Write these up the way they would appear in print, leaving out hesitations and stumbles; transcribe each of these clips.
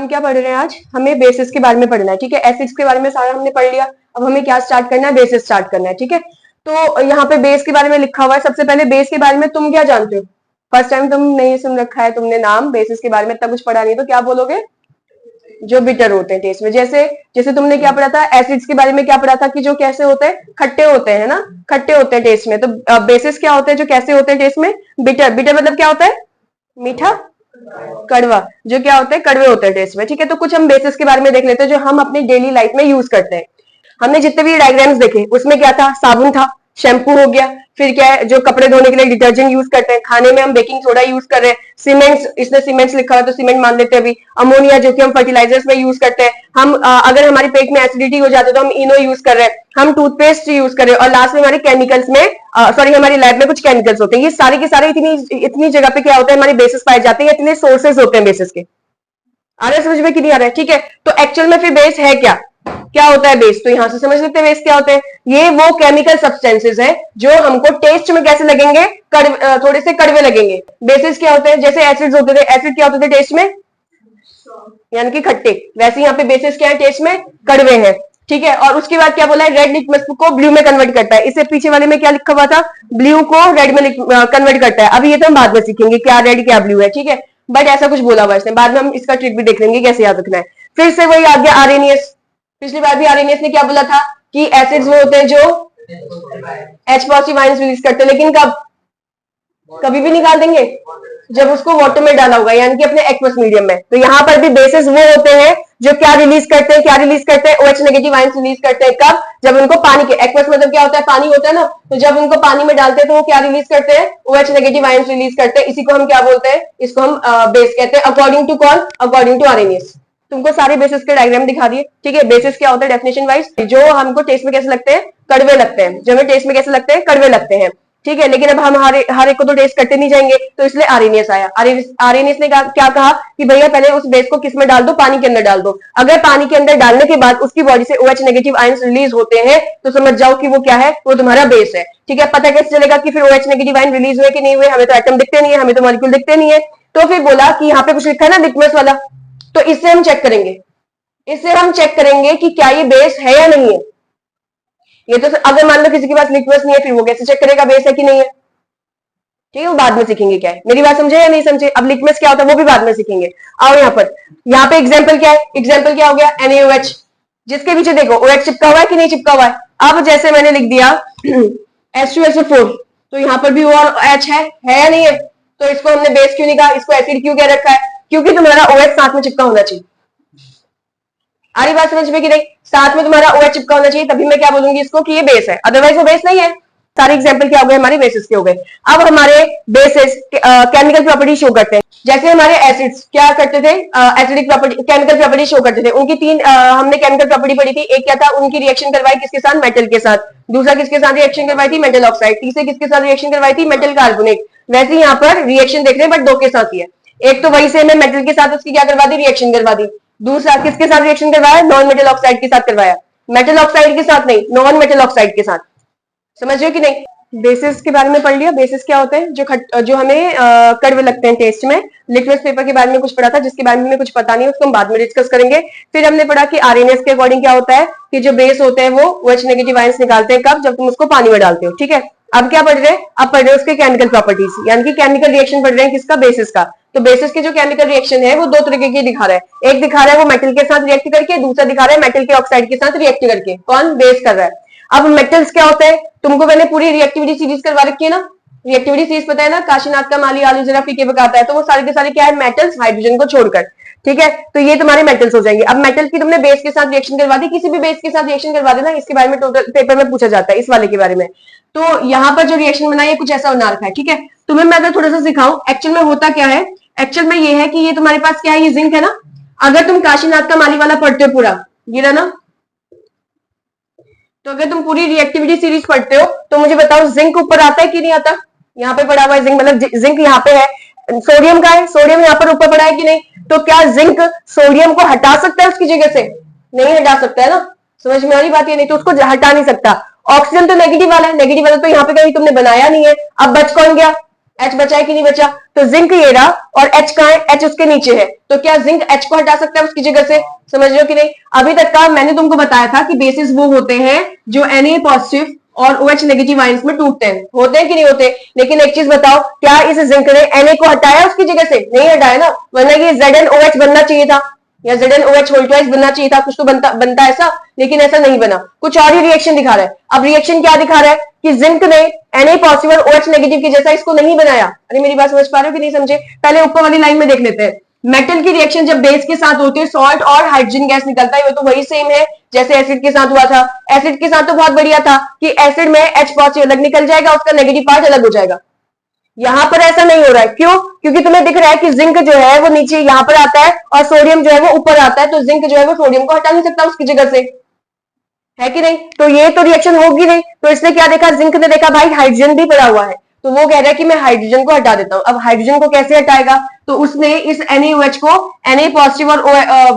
हम क्या पढ़ रहे हैं आज? हमें बेसिस के बारे में पढ़ना है, ठीक है। एसिड्स के बारे में सारा हमने पढ़ लिया। अब हमें क्या स्टार्ट करना है? बेसिस स्टार्ट करना है, ठीक है। तो यहाँ पे बेस के बारे में लिखा हुआ है। सबसे पहले बेस के बारे में तुम क्या जानते हो? फर्स्ट टाइम तुम नहीं सुन रखा है तुमने नाम, बेसिस के बारे में इतना कुछ पढ़ा नहीं है, तो क्या बोलोगे? जो बिटर होते हैं टेस्ट में। जैसे जैसे तुमने क्या पढ़ा था? एसिड्स के बारे में क्या पढ़ा था कि जो कैसे होते हैं? खट्टे होते हैं, है ना, खट्टे होते हैं टेस्ट में। तो बेसिस क्या होते हैं जो कैसे होते हैं टेस्ट में? बिटर। बिटर मतलब क्या होता है? मीठा, कड़वा। जो क्या होते हैं? कड़वे होते हैं टेस्ट में, ठीक है। तो कुछ हम बेसिस के बारे में देख लेते हैं जो हम अपनी डेली लाइफ में यूज करते हैं। हमने जितने भी डायग्राम्स देखे उसमें क्या था? साबुन था, शैम्पू हो गया, फिर क्या है जो कपड़े धोने के लिए डिटर्जेंट यूज करते हैं, खाने में हम बेकिंग सोडा यूज कर रहे हैं, सीमेंट्स, इसने सीमेंट्स लिखा हुआ तो सीमेंट मान लेते हैं अभी, अमोनिया जो कि हम फर्टिलाइजर्स में यूज करते हैं, हम अगर हमारे पेट में एसिडिटी हो जाती है तो हम इनो यूज कर रहे हैं, हम टूथपेस्ट यूज कर रहे हैं, और लास्ट में हमारे केमिकल्स में सॉरी हमारी लैब में कुछ केमिकल्स होते हैं। ये सारे के सारे इतनी जगह पे क्या होता है? हमारे बेसिस पाए जाते हैं, इतने सोर्सेज होते हैं बेसिस के। आ रहा है समझ में कि नहीं आ रहा है? ठीक है। तो एक्चुअल में फिर बेस है क्या? क्या होता है बेस? तो यहां से समझ लेते हैं बेस क्या होते हैं। ये वो केमिकल सब्सटेंसेस है जो हमको टेस्ट में कैसे लगेंगे? थोड़े से कड़वे लगेंगे। बेसिस क्या होते हैं? जैसे एसिड्स होते थे, एसिड क्या होते थे टेस्ट में? यानी कि खट्टे। वैसे यहाँ पे बेसिस क्या है? टेस्ट में कड़वे हैं, ठीक है। और उसके बाद क्या बोला है? रेड लिटमस को ब्लू में कन्वर्ट करता है। इससे पीछे वाले में क्या लिखा हुआ था? ब्लू को रेड में कन्वर्ट करता है। अभी ये तो हम बाद में सीखेंगे क्या रेड क्या ब्लू है, ठीक है। बट ऐसा कुछ बोला हुआ है इसने, बाद में हम इसका ट्रिक भी देख लेंगे कैसे याद रखना है। फिर से वही आ गया आरएनएस। पिछली बार भी आरएनएस ने क्या बोला था कि एसिड्स वो होते हैं जो H पॉजिटिव आयंस रिलीज करते हैं, लेकिन कब? कभी भी निकाल देंगे जब उसको वाटर में डाला होगा, यानी कि अपने एक्वस मीडियम में। तो यहाँ पर भी बेसिस वो होते हैं जो क्या रिलीज करते हैं? क्या रिलीज करते हैं? OH नेगेटिव आयंस रिलीज करते हैं। कब? जब उनको पानी के, एक्वस मतलब क्या होता है? पानी होता है ना, तो जब उनको पानी में डालते हैं तो वो क्या रिलीज करते हैं? OH नेगेटिव आयंस रिलीज करते हैं। इसी को हम क्या बोलते हैं? इसको हम बेस कहते हैं। अकॉर्डिंग टू कौन? According to RNS. तुमको सारे बेसिस के डायग्राम दिखा दिए, ठीक है। बेसिस क्या होता है डेफिनेशन वाइज? जो हमको टेस्ट में कैसे लगते हैं? कड़वे लगते हैं। जो हमें टेस्ट में कैसे लगते हैं? कड़वे लगते हैं, ठीक है। लेकिन अब हम हर एक को तो टेस्ट करते नहीं जाएंगे, तो इसलिए आरएनएस आया। आरएनएस ने क्या कहा कि भैया पहले उस बेस को किस में डाल दो? पानी के अंदर डाल दो। अगर पानी के अंदर डालने के बाद उसकी बॉडी से OH नेगेटिव आयंस रिलीज होते हैं तो समझ जाओ कि वो क्या है? वो तुम्हारा बेस है, ठीक है। पता कैसे चलेगा कि फिर OH नेगेटिव आयन रिलीज हुए कि नहीं हुए? हमें तो एटम दिखते नहीं है, हमें तो मॉलिक्यूल दिखते नहीं है। तो फिर बोला कि यहाँ पे कुछ लिखा है ना लिटमस वाला, तो इससे हम चेक करेंगे, इससे हम चेक करेंगे कि क्या ये बेस है या नहीं है। ये तो अगर मान लो किसी के पास लिटमस नहीं है, फिर वो कैसे चेक करेगा बेस है कि नहीं है? ठीक है, वो बाद में सीखेंगे क्या है। मेरी बात समझे या नहीं समझे? अब लिटमस क्या होता है वो भी बाद में सीखेंगे। आओ यहाँ पर, यहाँ पे एग्जाम्पल क्या है? एग्जाम्पल क्या हो गया? NaOH, जिसके पीछे देखो OH चिपका हुआ है कि नहीं चिपका हुआ है। अब जैसे मैंने लिख दिया H2SO4, तो यहाँ पर भी O और H है या नहीं है? तो इसको हमने बेस क्यों नहीं कहा? इसको एसिड क्यों कह रखा है? क्योंकि तुम्हारा OH साथ में चिपका होना चाहिए। आ रही बात समझ में कि नहीं? साथ में तुम्हारा OH चिपका होना चाहिए, तभी मैं क्या बोलूंगी इसको कि ये बेस है, अदरवाइज वो बेस नहीं है। सारे एग्जांपल क्या हो गए? हमारे बेसिस के हो गए। अब हमारे बेसिस केमिकल प्रॉपर्टी शो करते हैं। जैसे हमारे एसिड्स क्या करते थे? Acidic property, chemical property show करते थे। उनकी तीन हमने केमिकल प्रॉपर्टी पढ़ी थी। एक क्या था? उनकी रिएक्शन करवाई किसके साथ? मेटल के साथ। दूसरा किसके साथ रिएक्शन करवाई थी? Metal oxide. तीसरे किसके साथ रिएक्शन करवाई थी? Metal carbonate. वैसे यहाँ पर रिएक्शन देख रहे हैं बट दो के साथ ही है। एक तो वही सेम है, मेटल के साथ उसकी क्या करवा दी? रिएक्शन करवा दी। दूसरा किसके साथ रिएक्शन करवाया? नॉन मेटल ऑक्साइड के साथ करवाया। मेटल ऑक्साइड के साथ नहीं, नॉन मेटल ऑक्साइड के साथ। समझ रहे हो कि नहीं? बेसिस के बारे में पढ़ लिया। बेसिस क्या होते हैं? जो हमें कड़वे लगते हैं टेस्ट में। लिटमस पेपर के बारे में कुछ पढ़ा था, जिसके बारे में कुछ पता नहीं, उसको हम बाद में डिस्कस करेंगे। फिर हमने पढ़ा कि आरएनएस के अकॉर्डिंग क्या होता है कि जो बेस होते हैं वो OH नेगेटिव आयंस निकालते हैं। कब? जब तुम उसको पानी में डालते हो, ठीक है। अब क्या पढ़ रहे हैं? अब पढ़ रहे हैं उसके केमिकल प्रॉपर्टीज, यानी कि केमिकल रिएक्शन पढ़ रहे हैं किसका? बेसिस का। तो बेसिस के जो केमिकल रिएक्शन है वो दो तरीके की दिखा रहा है। एक दिखा रहा है वो मेटल के साथ रिएक्ट करके, दूसरा दिखा रहा है मेटल के ऑक्साइड के साथ रिएक्ट करके। कौन? बेस कर रहा है। अब मेटल्स क्या होते हैं? तुमको मैंने पूरी रिएक्टिविटी सीरीज करवा रखी है ना। रिएक्टिविटी सीरीज पता है ना? काशीनाथ का माली आलू जरा फीके पकाता है, तो वो सारे के सारे क्या है? मेटल्स, हाइड्रोजन को छोड़कर, ठीक है। तो ये तुम्हारे मेटल्स हो जाएंगे। अब मेटल की तुमने बेस के साथ रिएक्शन करवा दी, किसी भी बेस के साथ रिएक्शन करवा देना, इसके बारे में टोटल पेपर में पूछा जाता है, इस वाले के बारे में। तो यहाँ पर जो रिएक्शन बनाई है कुछ ऐसा बना रखा है, ठीक है। तुम्हें मैं अगर थोड़ा सा सिखाऊं एक्चुअल में होता क्या है। एक्चुअल में ये है कि ये तुम्हारे पास क्या है? ये जिंक है ना। अगर तुम काशीनाथ का माली वाला पढ़ते हो पूरा, ये रहा ना, तो अगर तुम पूरी रिएक्टिविटी सीरीज पढ़ते हो तो मुझे बताओ जिंक ऊपर आता है कि नहीं आता? यहाँ पे पड़ा हुआ है जिंक, मतलब जिंक यहाँ पे है। सोडियम का है, सोडियम यहाँ पर ऊपर पड़ा है कि नहीं? तो क्या जिंक सोडियम को हटा सकता है उसकी जगह से? नहीं हटा सकता है ना। समझ में आ रही बात? ये नहीं तो उसको हटा नहीं सकता। ऑक्सीजन तो नेगेटिव वाला है, नेगेटिव वाला तो यहाँ पे कहीं तुमने बनाया नहीं है। अब बच कौन गया? H बचा है कि नहीं बचा? तो जिंक ये रहा और H कहाँ है? H उसके नीचे है, तो क्या जिंक H को हटा सकता है उसकी जगह से? समझ रहे हो कि नहीं? अभी तक का मैंने तुमको बताया था कि बेसिस वो होते हैं जो Na पॉजिटिव और OH नेगेटिव आयंस में टूटते हैं, होते हैं कि नहीं होते? लेकिन एक चीज बताओ, क्या इस जिंक ने Na को हटाया उसकी जगह से? नहीं हटाया ना, वरना ये ZnOH बनना चाहिए था या ZnOH होल ट्वाइस बनना चाहिए था, कुछ तो बनता ऐसा, लेकिन ऐसा नहीं बना, कुछ और ही रिएक्शन दिखा रहा है। अब रिएक्शन क्या दिखा रहा है कि जिंक ने Na पॉजिटिव और OH नेगेटिव की जैसा इसको नहीं बनाया। अरे मेरी बात समझ पा रहे हो कि नहीं समझे? पहले ऊपर वाली लाइन में देख लेते हैं। मेटल की रिएक्शन जब बेस के साथ होती है, सॉल्ट और हाइड्रोजन गैस निकलता है, वो तो वही सेम है जैसे एसिड के साथ हुआ था। एसिड के साथ तो बहुत बढ़िया था कि एसिड में H पॉजिटिव अलग निकल जाएगा, उसका नेगेटिव पार्ट अलग हो जाएगा। यहां पर ऐसा नहीं हो रहा है, क्यों? क्योंकि तुम्हें दिख रहा है कि जिंक जो है वो नीचे यहां पर आता है और सोडियम जो है वो ऊपर आता है, तो जिंक जो है वो सोडियम को हटा नहीं सकता उसकी जगह से, है कि नहीं? तो ये तो रिएक्शन होगी नहीं, तो इसने क्या देखा? जिंक ने देखा भाई हाइड्रोजन भी पड़ा हुआ है, तो वो कह रहा है कि मैं हाइड्रोजन को हटा देता हूं। अब हाइड्रोजन को कैसे हटाएगा? तो उसने इस NaOH को Na पॉजिटिव और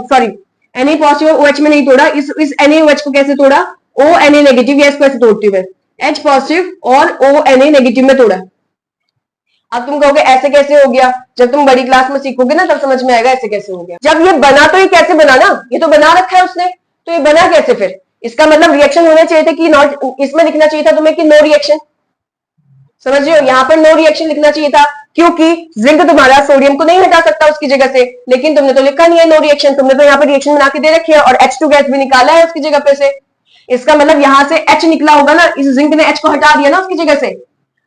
सॉरी Na पॉजिटिव और OH में नहीं तोड़ा, इस NaOH को कैसे तोड़ा? ONa नेगेटिव, या इसको ऐसे तोड़ती हूं मैं, H पॉजिटिव और ONa नेगेटिव में तोड़ा। अब तुम कहोगे ऐसे कैसे हो गया? जब तुम बड़ी क्लास में सीखोगे ना तब समझ में आएगा ऐसे कैसे हो गया। जब ये बना तो ये कैसे बना ना, ये तो बना रखा है उसने, तो ये बना कैसे फिर? इसका मतलब रिएक्शन होना चाहिए था कि नॉट, इसमें लिखना चाहिए था तुम्हें कि नो रिएक्शन। समझ रहे हो? यहाँ पर नो रिएक्शन लिखना चाहिए था, क्योंकि जिंक तुम्हारा सोडियम को नहीं हटा सकता उसकी जगह से, लेकिन तुमने तो लिखा नहीं है नो रिएक्शन, तुमने तो यहाँ पर रिएक्शन बना के दे रखी है और H2 गैस भी निकाला है उसकी जगह पे से। इसका मतलब यहाँ से H निकला होगा ना, इस जिंक ने H को हटा दिया ना उसकी जगह से।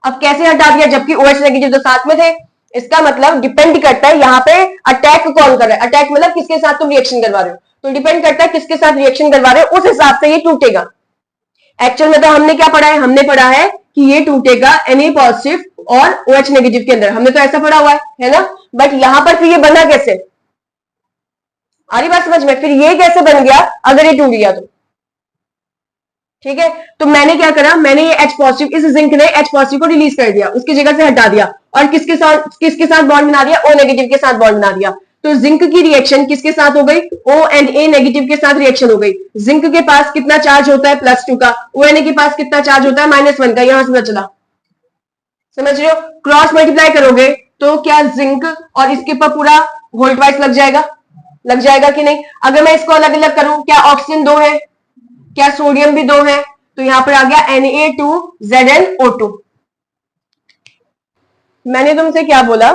अब कैसे हटा दिया जबकि OH नेगेटिव तो साथ में थे? इसका मतलब डिपेंड करता है यहाँ पे अटैक कौन कर रहा है। अटैक मतलब किसके साथ तुम रिएक्शन करवा रहे हो, तो डिपेंड करता है किसके साथ रिएक्शन करवा रहे हो, उस हिसाब से ये टूटेगा। एक्चुअल में तो हमने क्या पढ़ा है? हमने पढ़ा है कि ये टूटेगा Na पॉजिटिव और OH नेगेटिव के अंदर, हमने तो ऐसा पढ़ा हुआ है ना? बट यहां पर फिर ये बना कैसे? आ रही बात समझ में? फिर ये कैसे बन गया अगर ये टूट गया तो? ठीक है, तो मैंने क्या करा, मैंने ये H पॉजिटिव, इस जिंक ने H पॉजिटिव को रिलीज कर दिया, उसकी जगह से हटा दिया, और किसके साथ बॉन्ड बना दिया? O नेगेटिव के साथ बॉन्ड बना दिया। तो जिंक की रिएक्शन किसके साथ हो गई? O एंड A नेगेटिव के साथ रिएक्शन हो गई। जिंक के पास कितना चार्ज होता है? +2 का। ONa के पास कितना चार्ज होता है? -1 का। यहां से पता चला, समझ रहे हो? क्रॉस मल्टीप्लाई करोगे तो क्या जिंक और इसके ऊपर पूरा होल ट्वाइस लग जाएगा? लग जाएगा कि नहीं? अगर मैं इसको अलग अलग करूं, क्या ऑक्सीजन 2 है? क्या सोडियम भी 2 है? तो यहां पर आ गया Na2ZnO2। मैंने तुमसे क्या बोला?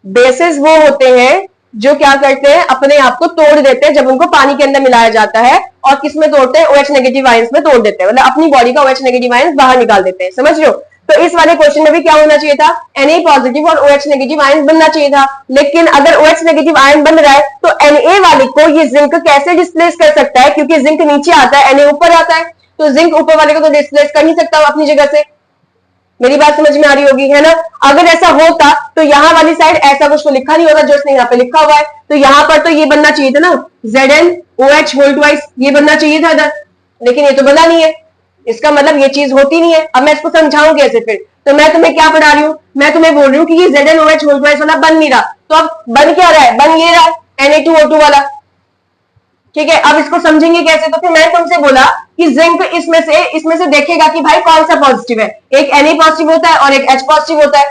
बेसिस वो होते हैं जो क्या करते हैं? अपने आप को तोड़ देते हैं जब उनको पानी के अंदर मिलाया जाता है, और किसमें तोड़ते हैं? OH नेगेटिव आयंस में तोड़ देते हैं, मतलब अपनी बॉडी का OH नेगेटिव आयंस बाहर निकाल देते हैं। समझ रहे हो? तो इस वाले क्वेश्चन में भी क्या होना चाहिए था? Na पॉजिटिव और OH नेगेटिव आयंस बनना चाहिए था, लेकिन अगर OH नेगेटिव आयन बन रहा है तो Na वाले को ये जिंक कैसे डिस्प्लेस कर सकता है? क्योंकि जिंक नीचे आता है, Na ऊपर आता है, तो जिंक ऊपर वाले को तो डिस्प्लेस कर नहीं सकता अपनी जगह से। मेरी बात समझ में आ रही होगी, है ना? अगर ऐसा होता तो यहाँ वाली साइड ऐसा कुछ तो लिखा नहीं होता जो इसने यहाँ पे लिखा हुआ है, तो यहाँ पर तो ये बनना चाहिए था ना, ZnOH होल ट्वाइस, ये बनना चाहिए था इधर, लेकिन ये तो बना नहीं है। इसका मतलब ये चीज होती नहीं है। अब मैं इसको समझाऊं कैसे फिर? तो मैं तुम्हें क्या पढ़ा रही हूँ? मैं तुम्हें बोल रही हूँ कि ये ZnOH होल ट्वाइस वाला बन नहीं रहा, तो अब बन क्या रहा है? बन ये रहा है Na2O2 वाला। ठीक है, अब इसको समझेंगे कैसे? तो फिर मैंने तुमसे बोला कि जिंक इसमें से देखेगा कि भाई कौन सा पॉजिटिव है। एक Na पॉजिटिव होता है और एक H पॉजिटिव होता है।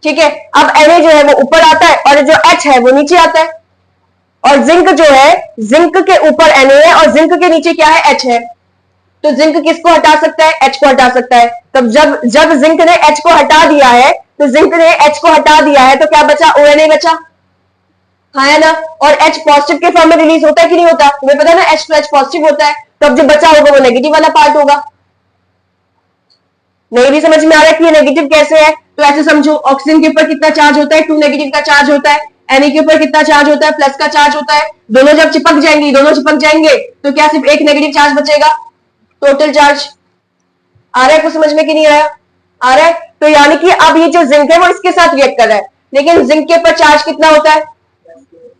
ठीक है, अब Na जो है वो ऊपर आता है और जो H है वो नीचे आता है, और जिंक जो है, जिंक के ऊपर Na है और जिंक के नीचे क्या है? H है। तो जिंक किसको हटा सकता है? H को हटा सकता है। तब जब जिंक ने H को हटा दिया है, तो जिंक ने H को हटा दिया है, तो क्या बचा? ONa बचा, हाँ है ना? और H पॉजिटिव के फॉर्म में रिलीज होता है कि नहीं होता? तुम्हें पता है ना, H तो H पॉजिटिव होता है, तो अब जो बचा होगा वो नेगेटिव वाला पार्ट होगा। नहीं भी समझ में आ रहा है कि ये नेगेटिव कैसे है? तो ऐसे समझो, ऑक्सीजन के ऊपर कितना चार्ज होता है? 2 नेगेटिव का चार्ज होता है। Na के ऊपर कितना चार्ज होता है? प्लस का चार्ज होता है। दोनों जब चिपक जाएंगे तो क्या सिर्फ एक नेगेटिव चार्ज बचेगा? टोटल चार्ज आ रहा है कुछ समझ में कि नहीं आया? आ रहा है। तो यानी कि अब ये जो जिंक है वो इसके साथ रिएक्ट कर रहा है, लेकिन जिंक के ऊपर चार्ज कितना होता है?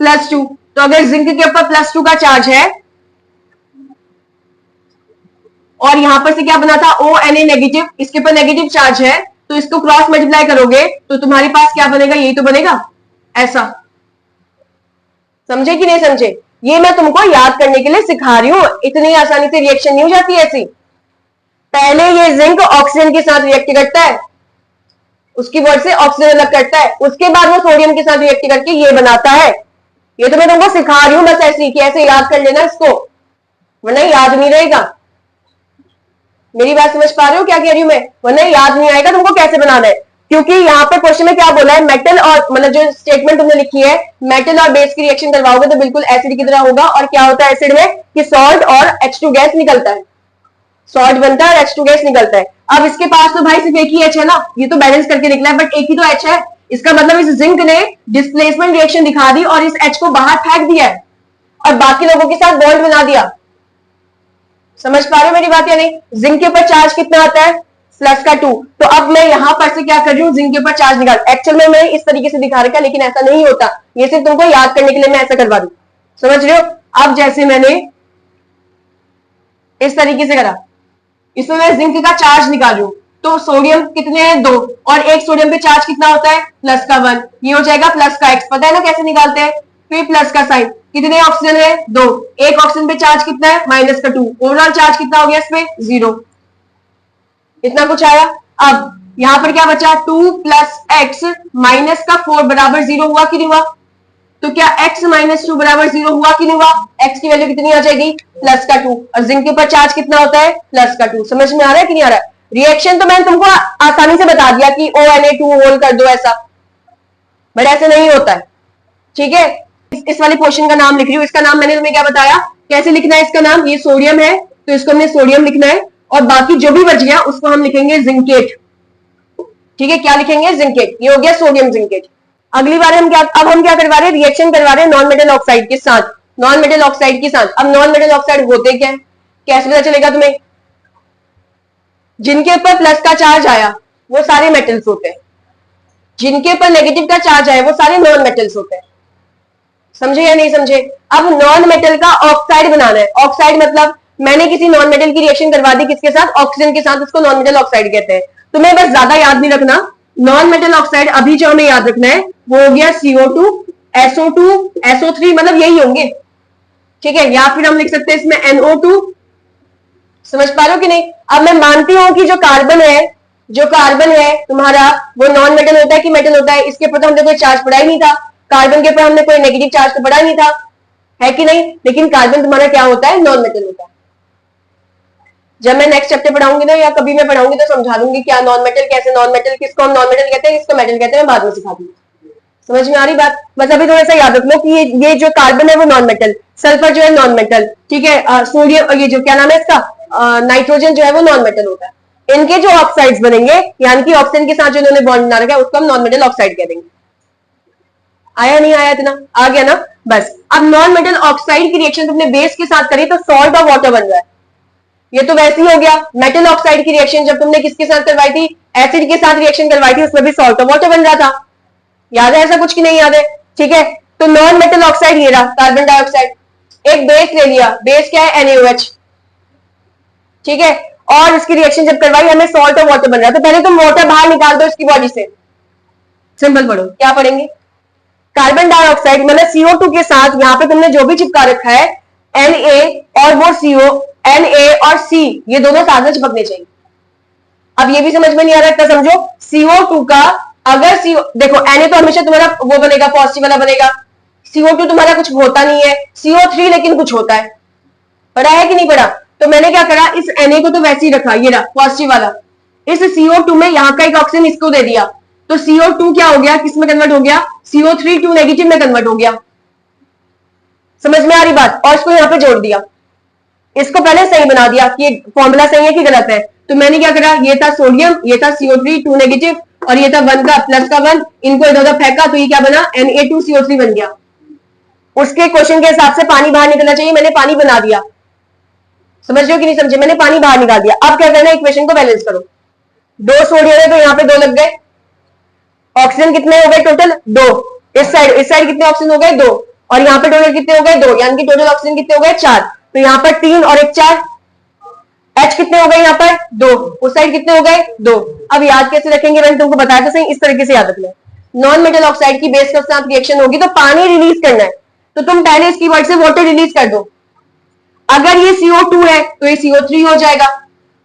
+2। तो अगर जिंक के ऊपर +2 का चार्ज है और यहां पर से क्या बना था? ONa नेगेटिव, इसके ऊपर नेगेटिव चार्ज है, तो इसको क्रॉस मल्टीप्लाई करोगे तो तुम्हारे पास क्या बनेगा? यही तो बनेगा, ऐसा। समझे कि नहीं समझे? ये मैं तुमको याद करने के लिए सिखा रही हूं, इतनी आसानी से रिएक्शन नहीं हो जाती ऐसी। पहले ये जिंक ऑक्सीजन के साथ रिएक्ट करता है, उसकी वर्ड से ऑक्सीजन अलग करता है, उसके बाद वो सोडियम के साथ रिएक्ट करके ये बनाता है। ये तो मैं तुमको सिखा रही हूं बस ऐसे ही कि ऐसे याद कर लेना इसको, वरना याद नहीं रहेगा। मेरी बात समझ पा रहे हो क्या कह रही हूं मैं? वरना याद नहीं आएगा तुमको कैसे बनाना है, क्योंकि यहाँ पे क्वेश्चन में क्या बोला है, मेटल और मतलब जो स्टेटमेंट तुमने लिखी है, मेटल और बेस की रिएक्शन करवाओगे तो बिल्कुल एसिड की तरह होगा। और क्या होता है एसिड में कि सॉल्ट और H2 गैस निकलता है, सॉल्ट बनता है और H2 गैस निकलता है। अब इसके पास तो भाई सिर्फ एक ही H है ना, ये तो बैलेंस करके निकला है, बट एक ही तो H है। इसका मतलब इस जिंक ने डिस्प्लेसमेंट रिएक्शन दिखा दी और इस H को बाहर फेंक दिया है और बाकी लोगों के साथ बॉन्ड बना दिया। समझ पा रहे हो मेरी बात या नहीं? जिंक के ऊपर चार्ज कितना आता है, प्लस का 2। तो अब मैं यहां पर से क्या कर रही हूँ, जिंक के ऊपर चार्ज निकाल। एक्चुअल में मैंने इस तरीके से दिखा रखा है, लेकिन ऐसा नहीं होता, ये सिर्फ तुमको याद करने के लिए मैं ऐसा करवा दूं। समझ रहे हो? अब जैसे मैंने इस तरीके से करा, इसमें मैं जिंक का चार्ज निकाल रही हूं, तो सोडियम कितने हैं 2, और एक सोडियम पे चार्ज कितना होता है प्लस का 1, ये हो जाएगा प्लस का x। पता है ना कैसे निकालते हैं? फिर प्लस का साइन, कितने ऑक्सीजन है 2, एक ऑक्सीजन पे चार्ज कितना है माइनस का 2, ओवरऑल चार्ज कितना हो गया इसमें 0। इतना कुछ आया। अब यहां पर क्या बचा 2 प्लस एक्स माइनस का 4 बराबर 0 हुआ कि नहीं हुआ? तो क्या x माइनस 2 बराबर 0 हुआ कि नहीं हुआ? x की वैल्यू कितनी आ जाएगी प्लस का 2, और जिंक के ऊपर चार्ज कितना होता है प्लस का 2। समझ में आ रहा है कि नहीं आ रहा है? रिएक्शन तो मैंने तुमको आसानी से बता दिया कि ONA2 होल कर दो ऐसा, बट ऐसे नहीं होता है। ठीक है, इस वाली पोर्शन का नाम लिख रही हूँ, इसका नाम मैंने तुम्हें क्या बताया, कैसे लिखना है इसका नाम। ये सोडियम है तो इसको हमने सोडियम लिखना है, और बाकी जो भी बच गया उसको हम लिखेंगे जिंकेट। ठीक है, क्या लिखेंगे जिंकेट, ये हो गया सोडियम जिंकेट। अगली बार हम क्या, अब हम क्या करवा रहे हैं, रिएक्शन करवा रहे हैं नॉन मेटल ऑक्साइड के साथ, नॉन मेटल ऑक्साइड के साथ। अब नॉन मेटल ऑक्साइड होते क्या है, कैसे पता चलेगा तुम्हें? जिनके ऊपर प्लस का चार्ज आया वो सारे मेटल्स होते हैं, जिनके ऊपर नेगेटिव का चार्ज आया वो सारे नॉन मेटल्स होते हैं। समझे या नहीं समझे? अब नॉन मेटल का ऑक्साइड बनाना है। ऑक्साइड मतलब मैंने किसी नॉन मेटल की रिएक्शन करवा दी किसके साथ, ऑक्सीजन के साथ, उसको नॉन मेटल ऑक्साइड कहते हैं। तुम्हें बस ज्यादा याद नहीं रखना, नॉन मेटल ऑक्साइड अभी जो हमें याद रखना है वो हो गया CO2, SO2, SO3, मतलब यही होंगे। ठीक है, या फिर हम लिख सकते हैं इसमें NO2। समझ पा रहे हो कि नहीं? अब मैं मानती हूं कि जो कार्बन है तुम्हारा, वो नॉन मेटल होता है कि मेटल होता है? इसके ऊपर तो हमने कोई चार्ज पढ़ा ही नहीं था, कार्बन के ऊपर हमने कोई नेगेटिव चार्ज तो पढ़ा ही नहीं था, है कि नहीं? लेकिन कार्बन तुम्हारा क्या होता है, नॉन मेटल होता है। जब मैं नेक्स्ट चैप्टर पढ़ाऊंगी ना, या कभी मैं पढ़ाऊंगी तो समझा दूंगी क्या नॉन मेटल, कैसे नॉन मेटल, किसको हम नॉन मेटल कहते हैं, किसको मेटल कहते हैं, मैं बाद में सिखा दूंगी। समझ में आ रही बात? बस अभी थोड़ा सा याद रख लो कि ये जो कार्बन है वो नॉन मेटल, सल्फर जो है नॉन मेटल, ठीक है, सोडियम, ये जो क्या नाम है इसका, नाइट्रोजन जो है वो नॉन मेटल होता है। इनके जो ऑक्साइड्स बनेंगे, यानी कि ऑक्सीजन के साथ जो इन्होंने बॉन्ड बना रखा है, उसको हम नॉन मेटल ऑक्साइड कह देंगे। आया नहीं आया? इतना आ गया ना? बस अब नॉन मेटल ऑक्साइड की रिएक्शन तुमने बेस के साथ करी तो सॉल्ट और वाटर बन रहा है। ये तो वैसे ही हो गया। मेटल ऑक्साइड की रिएक्शन जब तुमने किसके साथ करवाई थी, एसिड के साथ रिएक्शन करवाई थी, उसमें भी सॉल्ट और वाटर बन रहा था। याद है ऐसा कुछ की नहीं याद है? ठीक है, तो नॉन मेटल ऑक्साइड ये रहा कार्बन डाइऑक्साइड, एक बेस ले लिया, बेस क्या है NaOH। ठीक है, और इसकी रिएक्शन जब करवाई हमें सॉल्ट और वाटर बन रहा, तो पहले तुम वाटर बाहर निकाल दो इसकी बॉडी से। सिंपल पढ़ो, क्या पढ़ेंगे, कार्बन डाइऑक्साइड मतलब CO2 के साथ यहां पे तुमने जो भी चिपका रखा है Na और वो CO, Na और C ये दोनों साथ में चिपकने चाहिए। अब ये भी समझ में नहीं आ रहा, इतना समझो, CO2 का अगर CO, देखो Na तो हमेशा तुम्हारा वो बनेगा, पॉजिटिव वाला बनेगा, CO2 तुम्हारा कुछ होता नहीं है, CO3 लेकिन कुछ होता है। पढ़ा है कि नहीं पढ़ा? तो मैंने क्या करा, इस Na को तो वैसे ही रखा, ये रहा पॉजिटिव वाला, इस CO2 में यहाँ का एक ऑक्सीजन इसको दे दिया, तो CO2 क्या हो गया, किस में कन्वर्ट हो गया, CO3 2 नेगेटिव में कन्वर्ट हो गया। समझ में आ रही बात? और इसको यहाँ पे जोड़ दिया, इसको पहले सही बना दिया कि फॉर्मूला सही है कि गलत है। तो मैंने क्या करा, ये था सोडियम, ये था CO3 2 नेगेटिव, और ये था 1 का प्लस का 1, इनको इधर उधर फेंका तो ये क्या बना, Na2CO3 बन गया। उसके क्वेश्चन के हिसाब से पानी बाहर निकलना चाहिए, मैंने पानी बना दिया। समझ रहे हो कि नहीं समझे? मैंने पानी बाहर निकाल दिया। अब क्या करना है, इक्वेशन को बैलेंस करो। 2 सोडियम है तो यहाँ पे 2 लग गए, ऑक्सीजन कितने हो गए टोटल 2, इस साइड कितने ऑक्सीजन हो गए 2, और यहाँ पे टोटल कितने हो गए 2, यानी कि टोटल ऑक्सीजन कितने हो गए 4, तो यहाँ पर 3 और 1 4, H कितने हो गए यहाँ पर 2, उस साइड कितने हो गए 2। अब याद कैसे रखेंगे, मैंने तुमको बताया तो सही, इस तरीके से याद रखना। नॉन मेटल ऑक्साइड की बेस के साथ रिएक्शन होगी तो पानी रिलीज करना है, तो तुम पहले इसकी वर्ड से वाटर रिलीज कर दो। अगर ये CO2 है तो ये CO3 हो जाएगा।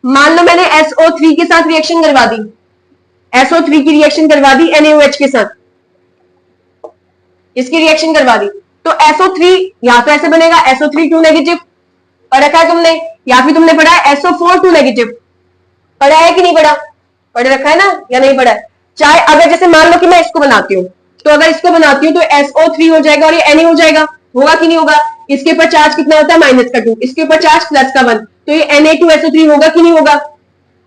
मान लो मैंने SO3 के साथ रिएक्शन करवा दी, SO3 की रिएक्शन करवा दी NaOH के साथ, इसकी रिएक्शन करवा दी, तो SO3 या तो ऐसे बनेगा SO3 2 नेगेटिव, पढ़ रखा है तुमने, या फिर तुमने पढ़ा है SO4 2 नेगेटिव, पढ़ा है कि नहीं पढ़ा, पढ़ रखा है ना या नहीं पढ़ा है। चाहे अगर जैसे मान लो कि मैं इसको बनाती हूँ, तो अगर इसको बनाती हूँ तो SO3 हो जाएगा और ये Na हो जाएगा, होगा कि नहीं होगा। इसके ऊपर चार्ज कितना होता है -2, इसके ऊपर चार्ज +1, तो ये Na2SO3 होगा कि नहीं होगा।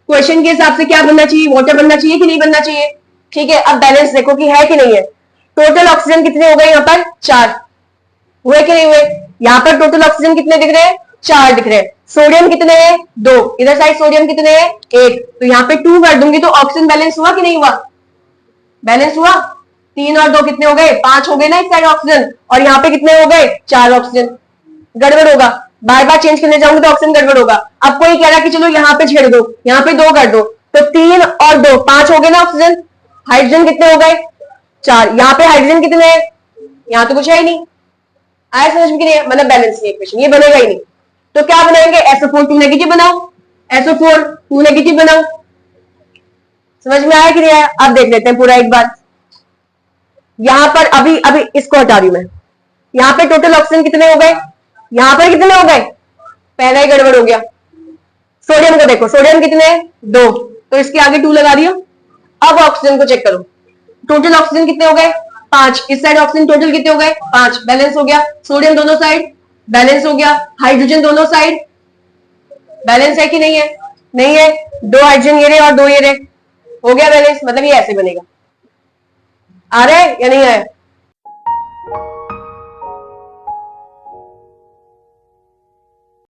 क्वेश्चन के हिसाब से क्या बनना चाहिए, वाटर बनना चाहिए कि नहीं बनना चाहिए। ठीक है, अब बैलेंस देखो कि है कि नहीं है। टोटल ऑक्सीजन कितने हो गए यहाँ पर 4, हुए कि नहीं हुए। यहाँ पर टोटल ऑक्सीजन कितने दिख रहे हैं 4 दिख रहे हैं। सोडियम कितने हैं 2, इधर साइड सोडियम कितने हैं 1, तो यहाँ पे 2 कर दूंगी तो ऑक्सीजन बैलेंस हुआ कि नहीं हुआ, बैलेंस हुआ। 3 और 2 कितने हो गए 5 हो गए ना इस साइड ऑक्सीजन, और यहाँ पे कितने हो गए 4 ऑक्सीजन। गड़बड़ होगा, बार बार चेंज करने जाऊंगी तो ऑक्सीजन गड़बड़ होगा। अब कोई कह रहा कि चलो यहाँ पे छेड़ दो, यहाँ पे 2 कर दो, तो 3 और 2 5 हो गए ना ऑक्सीजन। हाइड्रोजन कितने हो गए 4, यहाँ पे हाइड्रोजन कितने हैं, यहाँ तो कुछ है ही नहीं। आया समझ में कि नहीं, मतलब बैलेंस नहीं इक्वेशन, ये बनेगा ही नहीं। तो क्या बनाएंगे SO4 2 नेगेटिव बनाओ, SO4 2 नेगेटिव बनाओ। समझ में आया कि नहीं आया। अब देख लेते हैं पूरा एक बार। यहां पर अभी अभी इसको हटा रही हूं मैं। यहां पे टोटल ऑक्सीजन कितने हो गए, यहां पर कितने हो गए, पहला ही गड़बड़ हो गया। सोडियम को देखो, सोडियम कितने 2, तो इसके आगे 2 लगा दिया। अब ऑक्सीजन को चेक करो, टोटल ऑक्सीजन कितने हो गए 5, इस साइड ऑक्सीजन टोटल कितने हो गए 5, बैलेंस हो गया। सोडियम दोनों साइड बैलेंस हो गया, हाइड्रोजन दोनों साइड बैलेंस है कि नहीं है, नहीं है। 2 हाइड्रोजन ये रहे और 2 ये रहे, हो गया बैलेंस। मतलब ये ऐसे बनेगा, आ रहा है या नहीं आया।